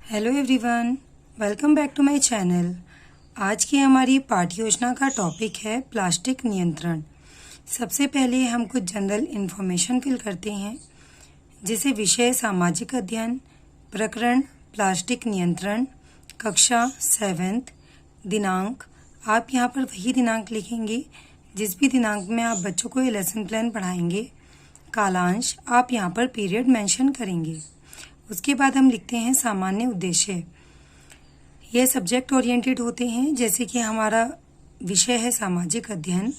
Hello everyone, welcome back to my channel. आज की हमारी पाठ्य योजना का टॉपिक है प्लास्टिक नियंत्रण। सबसे पहले हम कुछ जनरल इन्फॉर्मेशन फिल करते हैं, जिसे विषय सामाजिक अध्ययन, प्रकरण प्लास्टिक नियंत्रण, कक्षा 7th, दिनांक आप यहाँ पर वही दिनांक लिखेंगे जिस भी दिनांक में आप बच्चों को ये लेसन प्लान पढ़ाएंगे। कालांश आप यहाँ पर पीरियड मेंशन करेंगे। उसके बाद हम लिखते हैं सामान्य उद्देश्य। यह सब्जेक्ट ओरिएंटेड होते हैं, जैसे कि हमारा विषय है सामाजिक अध्ययन।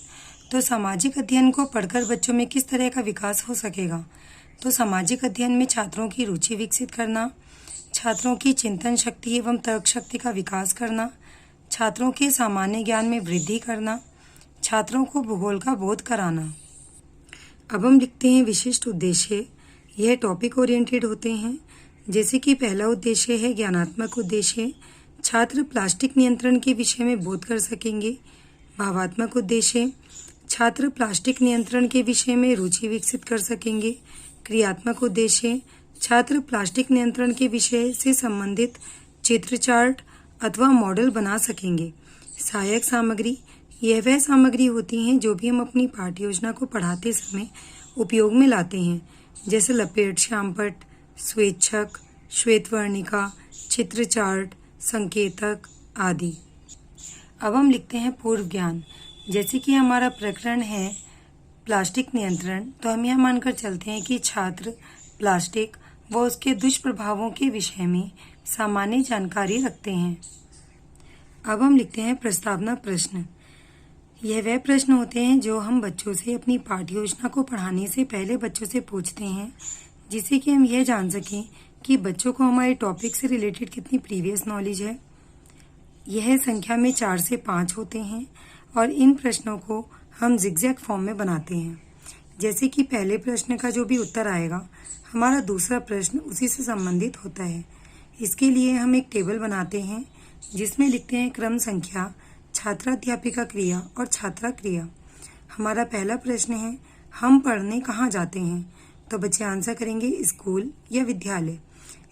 तो सामाजिक अध्ययन को पढ़कर बच्चों में किस तरह का विकास हो सकेगा। तो सामाजिक अध्ययन में छात्रों की रुचि विकसित करना, छात्रों की चिंतन शक्ति एवं तर्क शक्ति का विकास करना, छात्रों के सामान्य ज्ञान में वृद्धि करना, छात्रों को भूगोल का बोध कराना। अब हम लिखते हैं विशिष्ट उद्देश्य। यह टॉपिक ओरिएंटेड होते हैं, जैसे कि पहला उद्देश्य है ज्ञानात्मक उद्देश्य। छात्र प्लास्टिक नियंत्रण के विषय में बोध कर सकेंगे। भावात्मक उद्देश्य, छात्र प्लास्टिक नियंत्रण के विषय में रुचि विकसित कर सकेंगे। क्रियात्मक उद्देश्य, छात्र प्लास्टिक नियंत्रण के विषय से संबंधित चित्र चार्ट अथवा मॉडल बना सकेंगे। सहायक सामग्री, यह वह सामग्री होती हैं जो भी हम अपनी पाठ्य योजना को पढ़ाते समय उपयोग में लाते हैं, जैसे लपेट श्यामपट्ट, स्वेच्छक, श्वेतवर्णिका, चित्र चार्ट, संकेतक आदि। अब हम लिखते हैं पूर्व ज्ञान। जैसे कि हमारा प्रकरण है प्लास्टिक नियंत्रण, तो हम यह मानकर चलते हैं कि छात्र प्लास्टिक व उसके दुष्प्रभावों के विषय में सामान्य जानकारी रखते हैं। अब हम लिखते हैं प्रस्तावना प्रश्न। यह वह प्रश्न होते हैं जो हम बच्चों से अपनी पाठ्य योजना को पढ़ाने से पहले बच्चों से पूछते हैं, जिससे कि हम यह जान सकें कि बच्चों को हमारे टॉपिक से रिलेटेड कितनी प्रीवियस नॉलेज है। यह संख्या में 4 से 5 होते हैं और इन प्रश्नों को हम जिगजैग फॉर्म में बनाते हैं। जैसे कि पहले प्रश्न का जो भी उत्तर आएगा, हमारा दूसरा प्रश्न उसी से संबंधित होता है। इसके लिए हम एक टेबल बनाते हैं जिसमें लिखते हैं क्रम संख्या, छात्राध्यापिका क्रिया और छात्रा क्रिया। हमारा पहला प्रश्न है हम पढ़ने कहाँ जाते हैं, तो बच्चे आंसर करेंगे स्कूल या विद्यालय।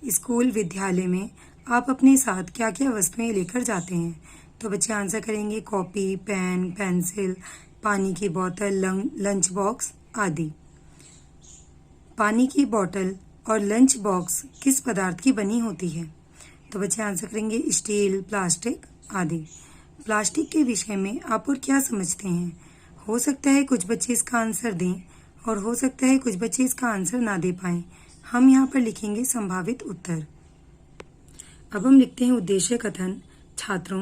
स्कूल विद्यालय में आप अपने साथ क्या क्या वस्तुएं लेकर जाते हैं, तो बच्चे आंसर करेंगे कॉपी, पेन, पेंसिल, पानी की बोतल, लंच बॉक्स आदि। पानी की बोतल और लंच बॉक्स किस पदार्थ की बनी होती है, तो बच्चे आंसर करेंगे स्टील, प्लास्टिक आदि। प्लास्टिक के विषय में आप और क्या समझते हैं। हो सकता है कुछ बच्चे इसका आंसर दें और हो सकता है कुछ बच्चे इसका आंसर ना दे पाएं। हम यहाँ पर लिखेंगे संभावित उत्तर। अब हम लिखते हैं उद्देश्य कथन। छात्रों,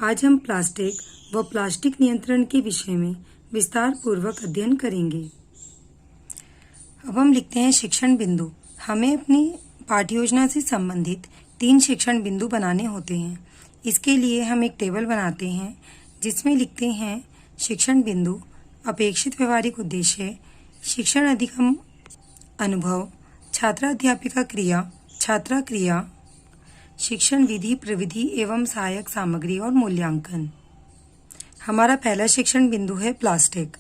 आज हम प्लास्टिक व प्लास्टिक नियंत्रण के विषय में विस्तार पूर्वक अध्ययन करेंगे। अब हम लिखते हैं शिक्षण बिंदु। हमें अपनी पाठ्य योजना से संबंधित 3 शिक्षण बिंदु बनाने होते हैं। इसके लिए हम एक टेबल बनाते हैं जिसमें लिखते हैं शिक्षण बिंदु, अपेक्षित व्यवहारिक उद्देश्य, शिक्षण अधिगम अनुभव, छात्राध्यापिका क्रिया, छात्रा क्रिया, शिक्षण विधि प्रविधि एवं सहायक सामग्री और मूल्यांकन। हमारा पहला शिक्षण बिंदु है प्लास्टिक।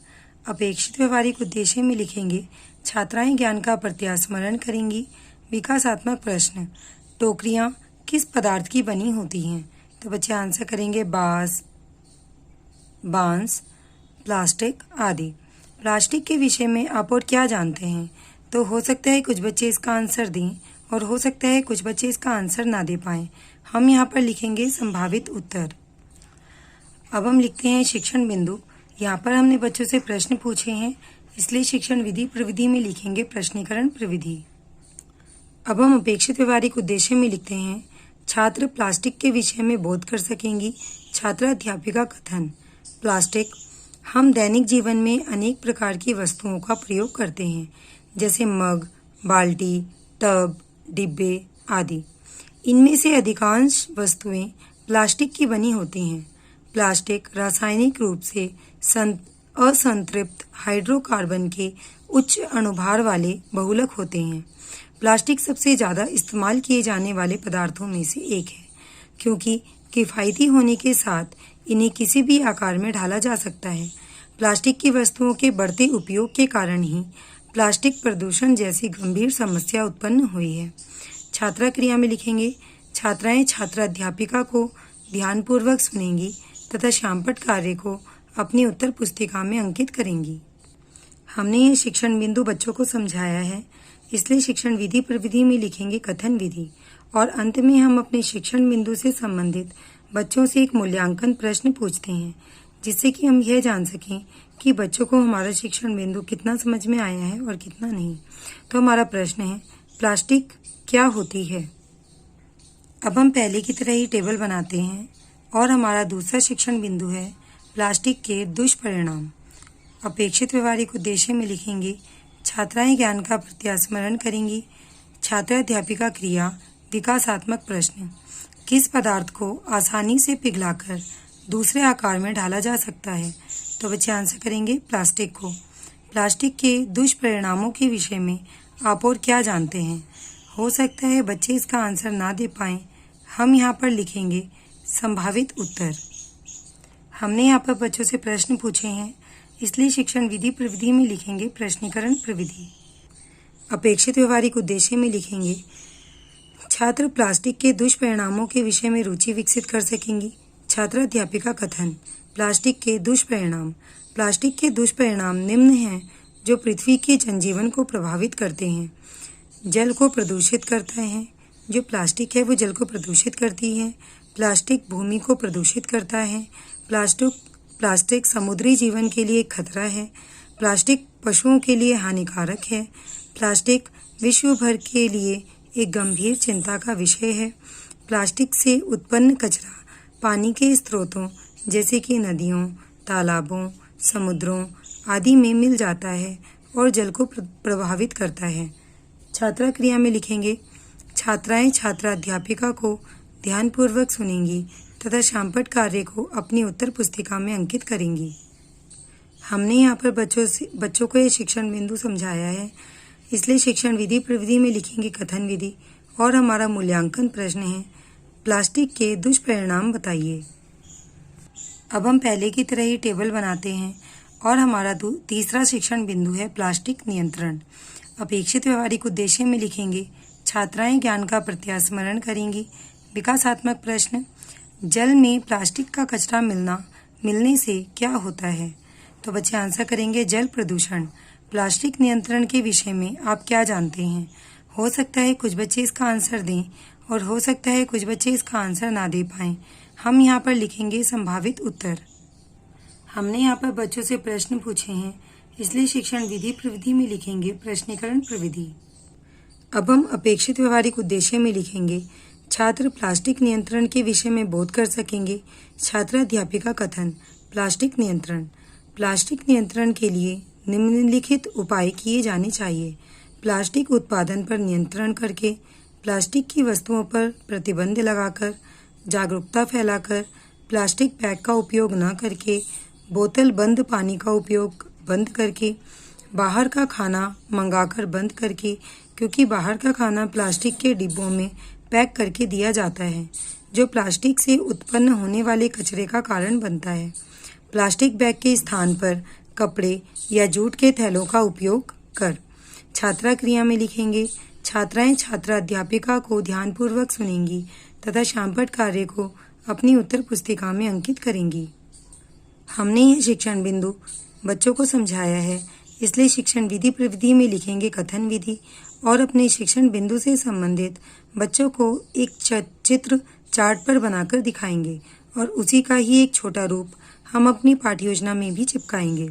अपेक्षित व्यवहारिक उद्देश्य में लिखेंगे छात्राएं ज्ञान का प्रत्यास्मरण करेंगी। विकासात्मक प्रश्न, टोकरियां किस पदार्थ की बनी होती हैं, तो बच्चे आंसर करेंगे बांस, प्लास्टिक आदि। प्लास्टिक के विषय में आप और क्या जानते हैं, तो हो सकता है कुछ बच्चे इसका आंसर दें और हो सकता है कुछ बच्चे इसका आंसर ना दे पाएं। हम यहाँ पर लिखेंगे संभावित उत्तर। अब हम लिखते हैं शिक्षण बिंदु। यहाँ पर हमने बच्चों से प्रश्न पूछे हैं, इसलिए शिक्षण विधि प्रविधि में लिखेंगे प्रश्नीकरण प्रविधि। अब हम अपेक्षित व्यवहारिक उद्देश्य में लिखते हैं छात्र प्लास्टिक के विषय में बोध कर सकेंगी। छात्रा अध्यापिका कथन, प्लास्टिक हम दैनिक जीवन में अनेक प्रकार की वस्तुओं का प्रयोग करते हैं, जैसे मग, बाल्टी, टब, डिब्बे आदि। इनमें से अधिकांश वस्तुएं प्लास्टिक की बनी होती हैं। प्लास्टिक रासायनिक रूप से असंतृप्त हाइड्रोकार्बन के उच्च अणुभार वाले बहुलक होते हैं। प्लास्टिक सबसे ज़्यादा इस्तेमाल किए जाने वाले पदार्थों में से एक है, क्योंकि किफ़ायती होने के साथ इन्हें किसी भी आकार में ढाला जा सकता है। प्लास्टिक की वस्तुओं के बढ़ते उपयोग के कारण ही प्लास्टिक प्रदूषण जैसी गंभीर समस्या उत्पन्न हुई है। छात्रा क्रिया में लिखेंगे छात्राएं छात्र अध्यापिका को ध्यानपूर्वक सुनेंगी तथा शामपट कार्य को अपनी उत्तर पुस्तिका में अंकित करेंगी। हमने ये शिक्षण बिंदु बच्चों को समझाया है, इसलिए शिक्षण विधि प्रविधि में लिखेंगे कथन विधि और अंत में हम अपने शिक्षण बिंदु से संबंधित बच्चों से एक मूल्यांकन प्रश्न पूछते हैं, जिससे कि हम यह जान सकें कि बच्चों को हमारा शिक्षण बिंदु कितना समझ में आया है और कितना नहीं। तो हमारा प्रश्न है, प्लास्टिक क्या होती है? अब हम पहले की तरह ही टेबल बनाते हैं और हमारा दूसरा शिक्षण बिंदु है प्लास्टिक के दुष्परिणाम। अपेक्षित व्यवहारिक उद्देश्य में लिखेंगे छात्राएं ज्ञान का प्रत्यास्मरण करेंगी। छात्र अध्यापिका क्रिया विकासात्मक प्रश्न, किस पदार्थ को आसानी से पिघलाकर दूसरे आकार में ढाला जा सकता है? तो बच्चे आंसर करेंगे प्लास्टिक को। प्लास्टिक के दुष्परिणामों के विषय में आप और क्या जानते हैं? हो सकता है बच्चे इसका आंसर ना दे पाएं। हम यहाँ पर लिखेंगे संभावित उत्तर। हमने यहाँ पर बच्चों से प्रश्न पूछे हैं, इसलिए शिक्षण विधि प्रविधि में लिखेंगे प्रश्नीकरण प्रविधि। अपेक्षित व्यवहारिक उद्देश्य में लिखेंगे छात्र प्लास्टिक के दुष्परिणामों के विषय में रुचि विकसित कर सकेंगी। छात्र अध्यापिका कथन, प्लास्टिक के दुष्परिणाम। प्लास्टिक के दुष्परिणाम निम्न हैं जो पृथ्वी के जनजीवन को प्रभावित करते हैं। जल को प्रदूषित करता है, जो प्लास्टिक है वो जल को प्रदूषित करती है। प्लास्टिक भूमि को प्रदूषित करता है। प्लास्टिक समुद्री जीवन के लिए खतरा है। प्लास्टिक पशुओं के लिए हानिकारक है। प्लास्टिक विश्व भर के लिए एक गंभीर चिंता का विषय है। प्लास्टिक से उत्पन्न कचरा पानी के स्रोतों जैसे कि नदियों, तालाबों, समुद्रों आदि में मिल जाता है और जल को प्रभावित करता है। छात्रा क्रिया में लिखेंगे छात्राएं छात्र अध्यापिका को ध्यानपूर्वक सुनेंगी तथा शामपट कार्य को अपनी उत्तर पुस्तिका में अंकित करेंगी। हमने यहाँ पर बच्चों को ये शिक्षण बिंदु समझाया है, इसलिए शिक्षण विधि प्रविधि में लिखेंगे कथन विधि और हमारा मूल्यांकन प्रश्न है प्लास्टिक के दुष्परिणाम बताइए। अब हम पहले की तरह ही टेबल बनाते हैं और हमारा तीसरा शिक्षण बिंदु है प्लास्टिक नियंत्रण। अपेक्षित व्यवहारिक उद्देश्य में लिखेंगे छात्राएं ज्ञान का प्रत्यास्मरण करेंगी। विकासात्मक प्रश्न, जल में प्लास्टिक का कचरा मिलने से क्या होता है? तो बच्चे आंसर करेंगे जल प्रदूषण। प्लास्टिक नियंत्रण के विषय में आप क्या जानते हैं? हो सकता है कुछ बच्चे इसका आंसर दें और हो सकता है कुछ बच्चे इसका आंसर ना दे पाएं। हम यहाँ पर लिखेंगे संभावित उत्तर। हमने यहाँ पर बच्चों से प्रश्न पूछे हैं, इसलिए शिक्षण विधि प्रविधि में लिखेंगे प्रश्नीकरण प्रविधि। अब हम अपेक्षित व्यवहारिक उद्देश्य में लिखेंगे छात्र प्लास्टिक नियंत्रण के विषय में बोध कर सकेंगे। छात्र अध्यापिका कथन, प्लास्टिक नियंत्रण। प्लास्टिक नियंत्रण के लिए निम्नलिखित उपाय किए जाने चाहिए। प्लास्टिक उत्पादन पर नियंत्रण करके, प्लास्टिक की वस्तुओं पर प्रतिबंध लगाकर, जागरूकता फैलाकर, प्लास्टिक बैग का उपयोग न करके, बोतल बंद पानी का उपयोग बंद करके, बाहर का खाना मंगाकर बंद करके, क्योंकि बाहर का खाना प्लास्टिक के डिब्बों में पैक करके दिया जाता है, जो प्लास्टिक से उत्पन्न होने वाले कचरे का कारण बनता है। प्लास्टिक बैग के स्थान पर कपड़े या जूट के थैलों का उपयोग कर। छात्रा क्रिया में लिखेंगे छात्राएं छात्र अध्यापिका को ध्यानपूर्वक सुनेंगी तथा शामपट कार्य को अपनी उत्तर पुस्तिका में अंकित करेंगी। हमने यह शिक्षण बिंदु बच्चों को समझाया है, इसलिए शिक्षण विधि प्रविधि में लिखेंगे कथन विधि और अपने शिक्षण बिंदु से संबंधित बच्चों को एक चित्र चार्ट पर बनाकर दिखाएंगे और उसी का ही एक छोटा रूप हम अपनी पाठ्य योजना में भी चिपकाएंगे।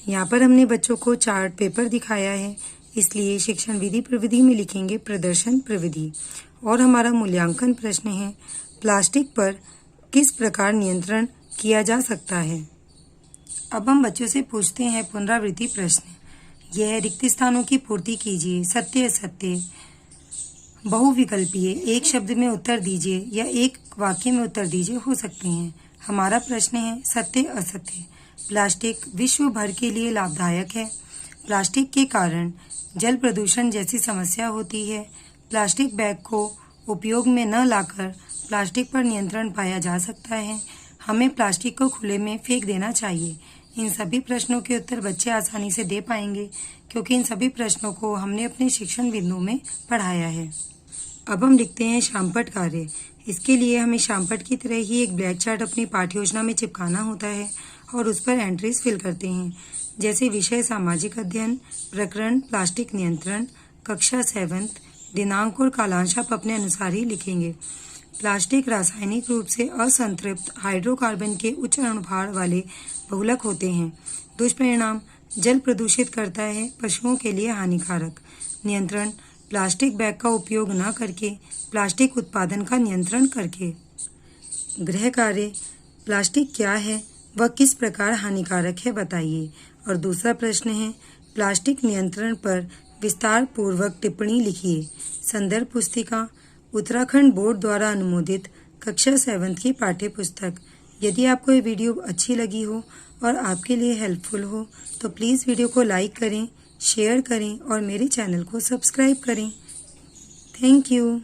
यहाँ पर हमने बच्चों को चार्ट पेपर दिखाया है, इसलिए शिक्षण विधि प्रविधि में लिखेंगे प्रदर्शन प्रविधि और हमारा मूल्यांकन प्रश्न है प्लास्टिक पर किस प्रकार नियंत्रण किया जा सकता है। अब हम बच्चों से पूछते हैं पुनरावृत्ति प्रश्न। यह रिक्त स्थानों की पूर्ति कीजिए। सत्य असत्य, बहुविकल्पीय, एक शब्द में उत्तर दीजिए या एक वाक्य में उत्तर दीजिए हो सकते हैं। हमारा प्रश्न है सत्य असत्य। प्लास्टिक विश्व भर के लिए लाभदायक है। प्लास्टिक के कारण जल प्रदूषण जैसी समस्या होती है। प्लास्टिक बैग को उपयोग में न लाकर प्लास्टिक पर नियंत्रण पाया जा सकता है। हमें प्लास्टिक को खुले में फेंक देना चाहिए। इन सभी प्रश्नों के उत्तर बच्चे आसानी से दे पाएंगे, क्योंकि इन सभी प्रश्नों को हमने अपने शिक्षण बिंदु में पढ़ाया है। अब हम लिखते हैं शामपट कार्य। इसके लिए हमें शामपट की तरह ही एक ब्लैक चार्ट अपनी पाठ्य योजना में चिपकाना होता है और उस पर एंट्रीज फिल करते हैं, जैसे विषय सामाजिक अध्ययन, प्रकरण प्लास्टिक नियंत्रण, कक्षा 7th, दिनांक और कालांश आप अपने अनुसार ही लिखेंगे। प्लास्टिक रासायनिक रूप से असंतृप्त हाइड्रोकार्बन के उच्च अणुभार वाले बहुलक होते हैं। दुष्परिणाम: जल प्रदूषित करता है, पशुओं के लिए हानिकारक। नियंत्रण: प्लास्टिक बैग का उपयोग न करके प्लास्टिक उत्पादन का नियंत्रण करके। गृह कार्य: प्लास्टिक क्या है, वह किस प्रकार हानिकारक है बताइए। और दूसरा प्रश्न है, प्लास्टिक नियंत्रण पर विस्तार पूर्वक टिप्पणी लिखिए। संदर्भ पुस्तिका: उत्तराखंड बोर्ड द्वारा अनुमोदित कक्षा 7th की पाठ्य पुस्तक। यदि आपको ये वीडियो अच्छी लगी हो और आपके लिए हेल्पफुल हो तो प्लीज़ वीडियो को लाइक करें, शेयर करें और मेरे चैनल को सब्सक्राइब करें। Thank you.